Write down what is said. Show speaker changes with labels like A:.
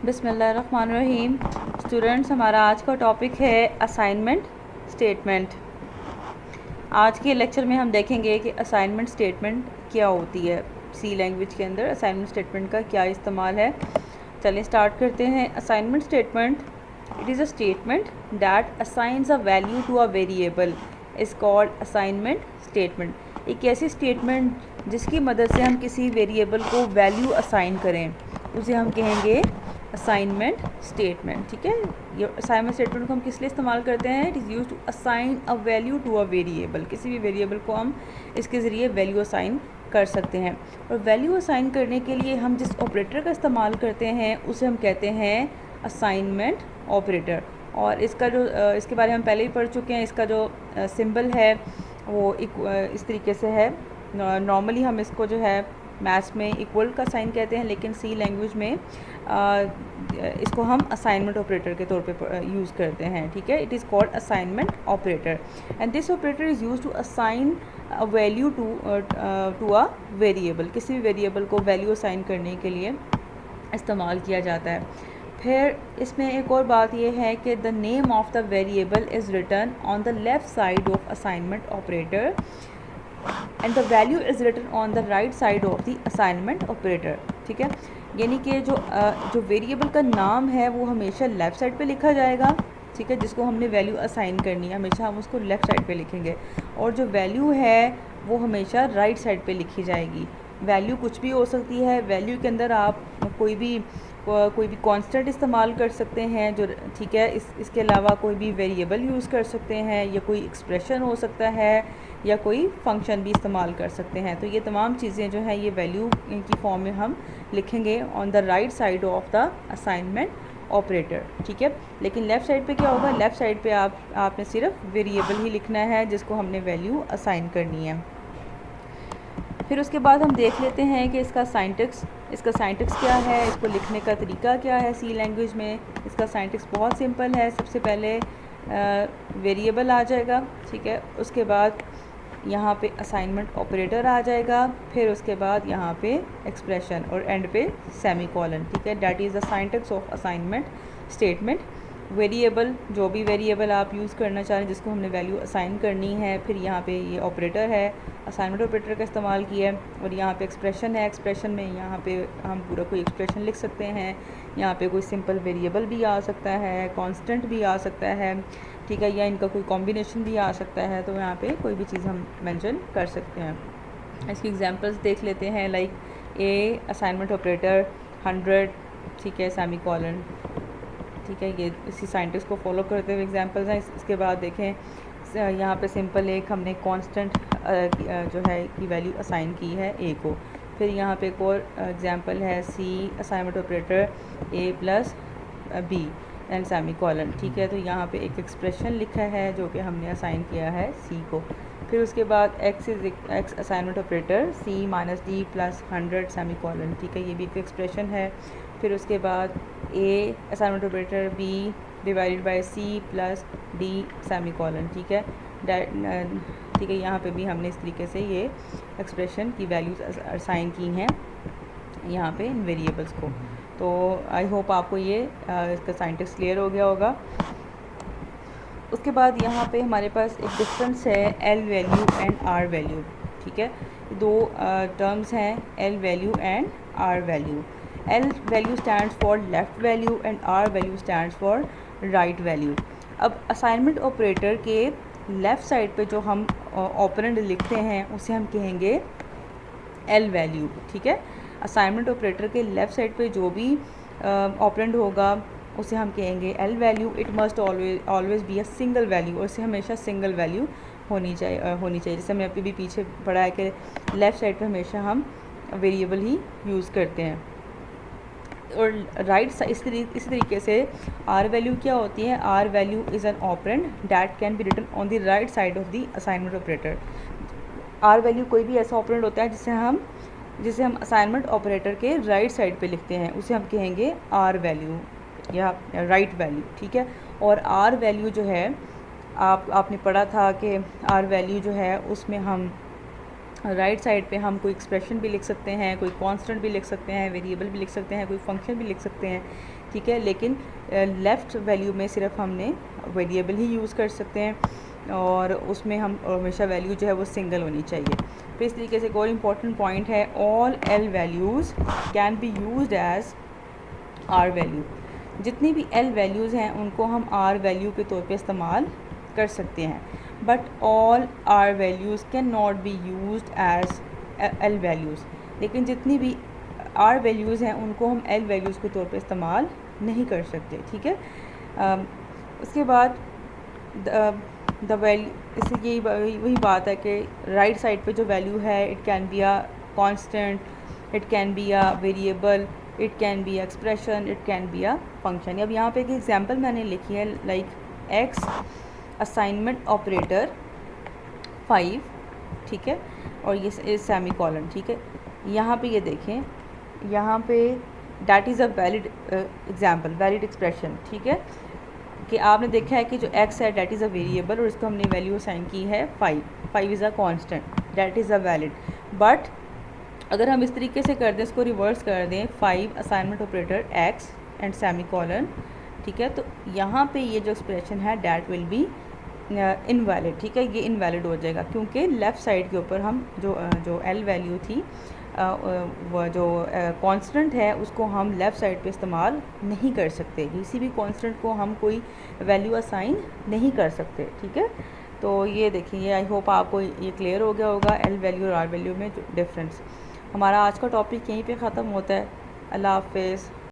A: बिस्मिल्लाहिर्रहमानिर्रहीम। स्टूडेंट्स, हमारा आज का टॉपिक है असाइनमेंट स्टेटमेंट। आज के लेक्चर में हम देखेंगे कि असाइनमेंट स्टेटमेंट क्या होती है। सी लैंग्वेज के अंदर असाइनमेंट स्टेटमेंट का क्या इस्तेमाल है। चलिए स्टार्ट करते हैं। Assignment statement, it is a statement that assigns a value to a variable is called assignment statement. एक ऐसी स्टेटमेंट जिसकी मदद से हम किसी वेरिएबल को वैल्यू असाइन करें, उसे हम कहेंगे असाइनमेंट स्टेटमेंट। ठीक है, ये असाइनमेंट स्टेटमेंट को हम किस लिए इस्तेमाल करते हैं? It is use to assign a value to a variable. किसी भी वेरिएबल को हम इसके ज़रिए वैल्यू असाइन कर सकते हैं। और वैल्यू असाइन करने के लिए हम जिस ऑपरेटर का इस्तेमाल करते हैं उसे हम कहते हैं असाइनमेंट ऑपरेटर। और इसका जो इसके बारे में हम पहले ही पढ़ चुके हैं। इसका जो सिंबल है वो इस तरीके से है। नॉर्मली हम इसको जो है मैथ्स में इक्वल का साइन कहते हैं, लेकिन सी लैंग्वेज में इसको हम असाइनमेंट ऑपरेटर के तौर पे यूज़ करते हैं। ठीक है, it is called assignment operator and this operator is use to assign a value to a variable. किसी भी वेरिएबल को वैल्यू असाइन करने के लिए इस्तेमाल किया जाता है। फिर इसमें एक और बात यह है कि the name of the variable is written on the left side of assignment operator and the value is written on the right side of the assignment operator. ठीक है, यानी कि जो वेरिएबल का नाम है वो हमेशा लेफ़्ट साइड पे लिखा जाएगा। ठीक है, जिसको हमने वैल्यू असाइन करनी है हमेशा हम उसको लेफ़्ट साइड पे लिखेंगे, और जो वैल्यू है वो हमेशा राइट साइड पे लिखी जाएगी। वैल्यू कुछ भी हो सकती है। वैल्यू के अंदर आप कोई भी कांस्टेंट इस्तेमाल कर सकते हैं जो, ठीक है, इसके अलावा कोई भी वेरिएबल यूज़ कर सकते हैं, या कोई एक्सप्रेशन हो सकता है, या कोई फंक्शन भी इस्तेमाल कर सकते हैं। तो ये तमाम चीज़ें जो हैं ये वैल्यू की फॉर्म में हम लिखेंगे on the right side of the assignment operator. ठीक है, लेकिन लेफ़्ट साइड पे क्या होगा? लेफ़्ट साइड पे आपने सिर्फ वेरिएबल ही लिखना है जिसको हमने वैल्यू असाइन करनी है। फिर उसके बाद हम देख लेते हैं कि इसका साइंटेक्स क्या है, इसको लिखने का तरीका क्या है सी लैंग्वेज में। इसका साइंटेक्स बहुत सिंपल है। सबसे पहले वेरिएबल आ जाएगा। ठीक है, उसके बाद यहाँ पे असाइनमेंट ऑपरेटर आ जाएगा, फिर उसके बाद यहाँ पे एक्सप्रेशन और एंड पे सेमीकोलन। ठीक है, that is the Scientex of assignment statement. Variable, जो भी वेरिएबल आप यूज़ करना चाह रहे हैं जिसको हमने वैल्यू असाइन करनी है, फिर यहाँ पे ये ऑपरेटर है, असाइनमेंट ऑपरेटर का इस्तेमाल किया है। और यहाँ पे एक्सप्रेशन है। एक्सप्रेशन में यहाँ पे हम पूरा कोई एक्सप्रेशन लिख सकते हैं। यहाँ पे कोई सिंपल वेरिएबल भी आ सकता है, कांस्टेंट भी आ सकता है, ठीक है, या इनका कोई कॉम्बिनेशन भी आ सकता है। तो यहाँ पे कोई भी चीज़ हम मेंशन कर सकते हैं। इसकी एग्जांपल्स देख लेते हैं। लाइक ए असाइनमेंट ऑपरेटर 100, ठीक है, सेमीकोलन। ठीक है, ये इसी साइंटिस्ट को फॉलो करते हुए एग्जांपल्स हैं। इसके बाद देखें, यहाँ पे सिंपल एक हमने कांस्टेंट जो है की वैल्यू असाइन की है ए को। फिर यहाँ पे एक और एग्जांपल है C assignment operator A plus B and semicolon. ठीक है, तो यहाँ पे एक एक्सप्रेशन लिखा है जो कि हमने असाइन किया है सी को। फिर उसके बाद X assignment operator C minus D plus 100 semicolon. ठीक है, ये भी एक एक्सप्रेशन है। फिर उसके बाद A assignment operator B divided by C plus D semicolon. ठीक है, ठीक है, यहाँ पे भी हमने इस तरीके से ये एक्सप्रेशन की वैल्यूज़ असाइन की हैं यहाँ पे इन वेरिएबल्स को। तो आई होप आपको ये इसका साइंटिक्स क्लियर हो गया होगा। उसके बाद यहाँ पे हमारे पास एक डिफरेंस है L value and R value. ठीक है, दो टर्म्स हैं, L value and R value. L value stands for left value and R value stands for right value. अब असाइनमेंट ऑपरेटर के लेफ़्ट साइड पे जो हम ऑपरेंड लिखते हैं उसे हम कहेंगे एल वैल्यू। ठीक है, असाइनमेंट ऑपरेटर के लेफ़्ट साइड पे जो भी ऑपरेंड होगा उसे हम कहेंगे L value. It must always be a single value, और इसे हमेशा सिंगल वैल्यू होनी चाहिए। जैसे हमने अभी पीछे पढ़ा है कि लेफ़्ट साइड पे हमेशा हम वेरिएबल ही यूज़ करते हैं। और राइट साइड इस तरीके से आर वैल्यू क्या होती है? R value is an operand that can be written on the right side of the assignment operator. R value कोई भी ऐसा ऑपरेंड होता है जिसे हम असाइनमेंट ऑपरेटर के राइट साइड पे लिखते हैं, उसे हम कहेंगे आर वैल्यू या राइट वैल्यू। ठीक है, और आर वैल्यू जो है आपने पढ़ा था कि आर वैल्यू जो है उसमें हम राइट साइड पे हम कोई एक्सप्रेशन भी लिख सकते हैं, कोई कांस्टेंट भी लिख सकते हैं, वेरिएबल भी लिख सकते हैं, कोई फंक्शन भी लिख सकते हैं, ठीक है। लेकिन लेफ़्ट वैल्यू में सिर्फ हमने वेरिएबल ही यूज़ कर सकते हैं और उसमें हम हमेशा वैल्यू जो है वो सिंगल होनी चाहिए। फिर इस तरीके से एक और इम्पॉर्टेंट पॉइंट है, all L values can be used as R value. जितनी भी एल वैल्यूज़ हैं उनको हम आर वैल्यू के तौर पे इस्तेमाल कर सकते हैं, but all R values can not be used as L values. लेकिन जितनी भी आर वैल्यूज़ हैं उनको हम एल वैल्यूज़ के तौर पे इस्तेमाल नहीं कर सकते, ठीक है। उसके बाद द वैल्यू, इससे यही वही बात है कि राइट साइड पे जो वैल्यू है it can be a constant, it can be a variable, it can be expression, it can be a function. अब यहाँ पे एक एग्जांपल मैंने लिखी है, लाइक एक्स असाइनमेंट ऑपरेटर 5, ठीक है, और ये सेमी कॉलन, ठीक है। यहाँ पे ये देखें, यहाँ पे that is a valid example, valid expression, ठीक है, कि आपने देखा है कि जो x है डैट इज़ अ वेरिएबल और इसको हमने वैल्यू असाइन की है 5 is a constant, that is a valid. But अगर हम इस तरीके से कर दें, इसको रिवर्स कर दें, 5 assignment operator x and semi colon, ठीक है, तो यहाँ पे ये जो एक्सप्रेशन है डैट विल बी इनवैलिड, ठीक है, ये इनवैलिड हो जाएगा क्योंकि लेफ़्ट साइड के ऊपर हम जो एल वैल्यू थी वो जो कांस्टेंट है उसको हम लेफ़्ट साइड पे इस्तेमाल नहीं कर सकते, किसी भी कांस्टेंट को हम कोई वैल्यू असाइन नहीं कर सकते, ठीक है। तो ये देखिए, आई होप आपको ये क्लियर हो गया होगा एल वैल्यू और आर वैल्यू में जो डिफरेंस। हमारा आज का टॉपिक यहीं पे ख़त्म होता है। अल्लाह हाफ़िज़।